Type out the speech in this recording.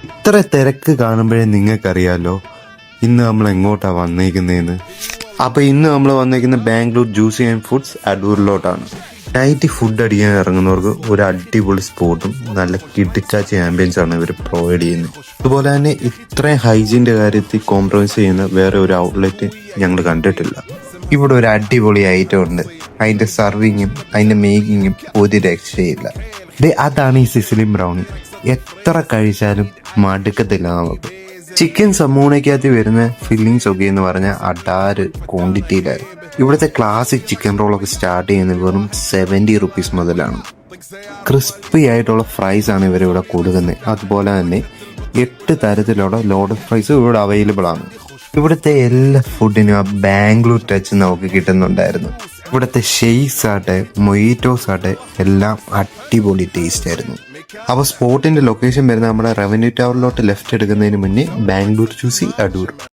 ഇത്ര തിരക്ക് കാണുമ്പോഴേ നിങ്ങൾക്കറിയാലോ ഇന്ന് നമ്മൾ എങ്ങോട്ടാണ് വന്നേക്കുന്നതെന്ന്. അപ്പോൾ ഇന്ന് നമ്മൾ വന്നേക്കുന്നത് ബാംഗ്ലൂർ ജ്യൂസി ആൻഡ് ഫുഡ്സ് അടൂരിലോട്ടാണ്. നൈറ്റ് ഫുഡ് അടിക്കാൻ ഇറങ്ങുന്നവർക്ക് ഒരു അടിപൊളി സ്പോട്ടും നല്ല കിടിക്കാച്ച ആംബിയൻസ് ആണ് ഇവർ പ്രൊവൈഡ് ചെയ്യുന്നത്. അതുപോലെ തന്നെ ഇത്രയും ഹൈജീൻ്റെ കാര്യത്തിൽ കോംപ്രമൈസ് ചെയ്യുന്ന വേറെ ഒരു ഔട്ട്ലെറ്റ് ഞങ്ങൾ കണ്ടിട്ടില്ല. ഇവിടെ ഒരു അടിപൊളി ഐറ്റം ഉണ്ട്. അതിൻ്റെ സർവിങ്ങും അതിൻ്റെ മേക്കിങ്ങും ഒരു രക്ഷയില്ല. അതാണ് ഈ സിസിലിൻ ബ്രൗണി. എത്ര കഴിച്ചാലും മടുക്കത്തില്ല നമുക്ക്. ചിക്കൻ സമൂണയ്ക്കകത്ത് വരുന്ന ഫില്ലിങ്സ് ഒക്കെ എന്ന് പറഞ്ഞാൽ അടാറ് ക്വാണ്ടിറ്റിയിലായിരുന്നു. ഇവിടുത്തെ ക്ലാസിക് ചിക്കൻ റോളൊക്കെ സ്റ്റാർട്ട് ചെയ്യുന്നത് വെറും 70 റുപ്പീസ് മുതലാണ്. ക്രിസ്പി ആയിട്ടുള്ള ഫ്രൈസ് ആണ് ഇവരിവിടെ കൊടുക്കുന്നത്. അതുപോലെ തന്നെ 8 തരത്തിലുള്ള ലോഡഡ് ഫ്രൈസും ഇവിടെ അവൈലബിൾ ആണ്. ഇവിടുത്തെ എല്ലാ ഫുഡിനും ആ ബാംഗ്ലൂർ ടച്ച് നമുക്ക് കിട്ടുന്നുണ്ടായിരുന്നു. ഇവിടുത്തെ ഷെയ്ക്സ് ആട്ടെ മൊയ്റ്റോസ് ആട്ടെ എല്ലാം അടിപൊളി ടേസ്റ്റ് ആയിരുന്നു. അപ്പോൾ സ്പോട്ടിൻ്റെ ലൊക്കേഷൻ വരുന്നത് നമ്മുടെ റവന്യൂ ടവറിലോട്ട് ലെഫ്റ്റ് എടുക്കുന്നതിന് മുന്നേ ബാംഗ്ലൂർ ജ്യൂസി അടൂർ.